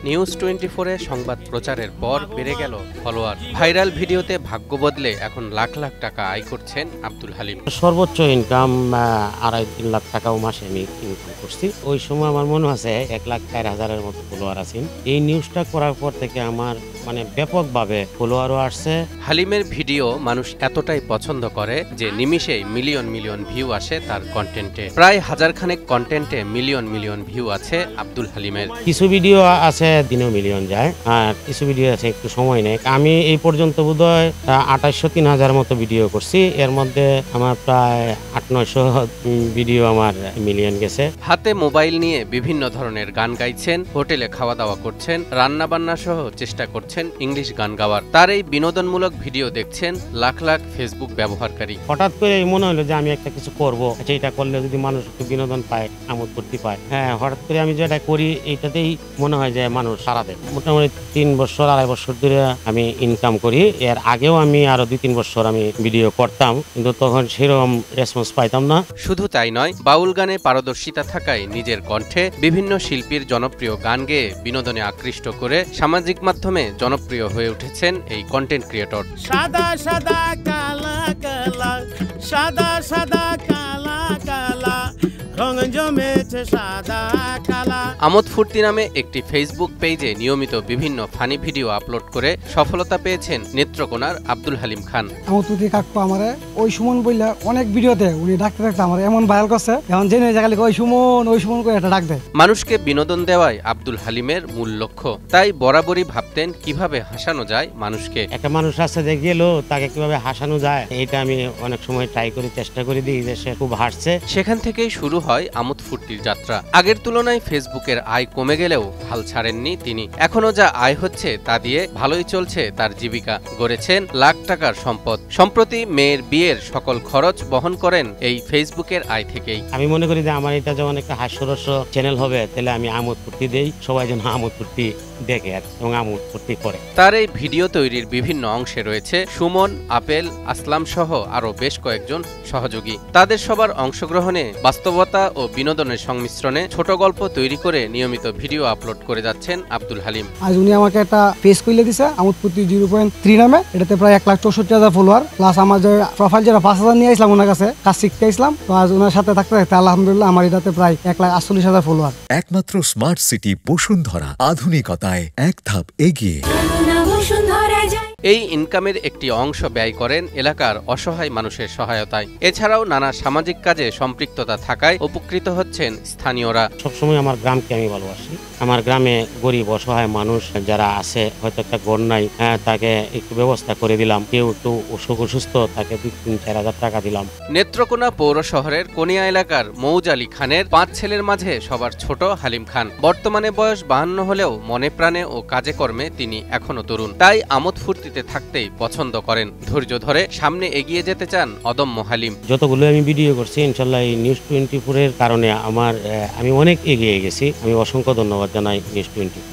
News 24-এ সংবাদ প্রচারের পর বেড়ে গেল ফলোয়ার। ভাইরাল ভিডিওতে ভাগ্য বদলে এখন লাখ লাখ টাকা আয় করছেন আব্দুল হালিম। সর্বোচ্চ ইনকাম 2.5-3 লাখ টাকাও মাসে আমি ইনকাম করছি। ওই সময় আমার মনে আছে 1,04,000-এর মতো ফলোয়ার আছেন। এই নিউজটা করার পর থেকে আমার ব্যাপকভাবে ফলোয়ারও আসছে। হালিমের ভিডিও মানুষ এতটাই পছন্দ করে যে নিমিষেই মিলিয়ন মিলিয়ন ভিউ আসে তার কন্টেন্টে। প্রায় হাজারখানেক কন্টেন্টে মিলিয়ন মিলিয়ন ভিউ আছে আব্দুল হালিমের। কিছু ভিডিও আছে দিনেও মিলিয়ন যায়, আর কিছু ভিডিও আছে একটু সময় নেয়। আমি এই পর্যন্ত বোধহয় 2803,000 মতো ভিডিও করছি। এর মধ্যে আমার প্রায় 800-900 ভিডিও আমার মিলিয়ন গেছে। হাতে মোবাইল নিয়ে বিভিন্ন ধরনের গান গাইছেন, হোটেলে খাওয়া দাওয়া করছেন, রান্না বান্না সহ চেষ্টা করছেন ইংলিশ গান গাওয়ার। তার এই বিনোদনমূলক ভিডিও দেখছেন লাখ লাখ ফেসবুক ব্যবহারকারী। হঠাৎ করে মনে হলো যে আমি একটা কিছু করবো, এটা করলে যদি মানুষ একটু বিনোদন পায়, আমোদ ফুর্তি পায়। হ্যাঁ, হঠাৎ করে আমি যেটা করি এইটাতেই মনে হয় যে মানুষ সারা দেয়। মোটামুটি 3-2.5 বছর ধরে আমি ইনকাম করি। এর আগেও আমি আরো 2-3 বছর আমি ভিডিও করতাম, কিন্তু তখন সেরকম রেসপন্স পাইতাম না। শুধু তাই নয়, বাউল গানে পারদর্শিতা থাকায় নিজের কণ্ঠে বিভিন্ন শিল্পীর জনপ্রিয় গান গেয়ে বিনোদনে আকৃষ্ট করে সামাজিক মাধ্যমে জনপ্রিয় হয়ে উঠেছেন এই কন্টেন্ট ক্রিয়েটর। সাদা সাদা কালা কালা, সাদা সাদা কালা কালা, রং জমেছে সাদা কালা। আমোদ ফুর্তি নামে একটি ফেসবুক পেজে নিয়মিত বিভিন্ন ফানি ভিডিও আপলোড করে সফলতা পেয়েছেন নেত্রকোনার আব্দুল হালিম খান। আমোদ ফুর্তি কাকু আমারে ওই সুমন বইলা অনেক ভিডিওতে উনি ডাকতে ডাকতে আমার এমন ভাইরাল করছে, এখন জেনে জায়গায় ওই সুমন করে একটা ডাক দেয়। মানুষকে বিনোদন দেওয়াই আব্দুল হালিমের মূল লক্ষ্য। তাই বরাবরই ভাবতেন কিভাবে হাসানো যায় মানুষকে। একটা মানুষ রাস্তাতে গেলেও তাকে কিভাবে হাসানো যায়, এটা আমি অনেক সময় ট্রাই করি, চেষ্টা করে দিই যে সে খুব হাসছে। সেখান থেকেই শুরু হয় আমোদ ফুর্তির যাত্রা। আগের তুলনায় ফেসবুকের আয় কমে গেলেও হাল ছাড়েননি তিনি। এখনো যা আয় হচ্ছে তা দিয়ে ভালোই চলছে তার জীবিকা। গড়েছেন লাখ টাকার সম্পদ। সম্প্রতি মেয়ের বিয়ের সকল খরচ বহন করেন এই ফেসবুকের আয় থেকেই। আমি মনে করি যে আমার এটা যেমন একটা হাস্যরস চ্যানেল হবে, তাহলে আমি আমোদ ফুর্তি দেই, সবাই যেন আমোদ ফুর্তি দেখে এবং আমোদ ফুর্তি করে। তার এই ভিডিও তৈরির বিভিন্ন অংশে রয়েছে সুমন, আপেল, আসলাম সহ আরো বেশ কয়েকজন সহযোগী। তাদের সবার অংশগ্রহণে বাস্তবতা ও বিনোদনের সংমিশ্রণে ছোট গল্প তৈরি করে নিয়মিত ভিডিও আপলোড করে যাচ্ছেন আব্দুল হালিম। আজ উনি আমাকে একটা পেজ খুলে দিছে আমোদ ফুর্তি 0.3 নামে। এটাতে প্রায় 1,64,000 ফলোয়ার, প্লাস আমার যে প্রোফাইল যেটা 5,000 নিয়ে আসলাম ওনার কাছে, কাজ শিখতে আসলাম। তো আজ ওনার সাথে থাকতে থাকতে আলহামদুলিল্লাহ আমার এটাতে প্রায় 1,48,000 ফলোয়ার। একমাত্র স্মার্ট সিটি বসুন্ধরা, আধুনিকতায় এক ধাপ এগিয়ে। এই ইনকামের একটি অংশ ব্যয় করেন এলাকার অসহায় মানুষের সহায়তায়। এছাড়াও নানা সামাজিক কাজে সম্পৃক্ততা থাকায় উপকৃত হচ্ছেন স্থানীয়রা। সবসময় আমার গ্রামকে আমি ভালোবাসি। আমার গ্রামে গরিব অসহায় মানুষ যারা আছে, হয়তো একটা ঘর নাই, তাকে একটু ব্যবস্থা করে দিলাম। কেউ একটু অসুস্থ, তাকে 2-3-4 হাজার টাকা দিলাম। নেত্রকোনা পৌর শহরের কোনিয়া এলাকার মৌজ আলী খানের 5 ছেলের মাঝে সবার ছোট হালিম খান। বর্তমানে বয়স 52 হলেও মনে প্রাণে ও কাজে কর্মে তিনি এখনো তরুণ। তাই আমোদ ফুর্তিতে থাকতেই পছন্দ করেন। ধৈর্য ধরে সামনে এগিয়ে যেতে চান অদম্য হালিম। যতগুলো আমি ভিডিও করছি, ইনশাল্লাহ এই নিউজ 24-এর কারণে আমি অনেক এগিয়ে গেছি। আমি অসংখ্য ধন্যবাদ জানাই নিউজ 24।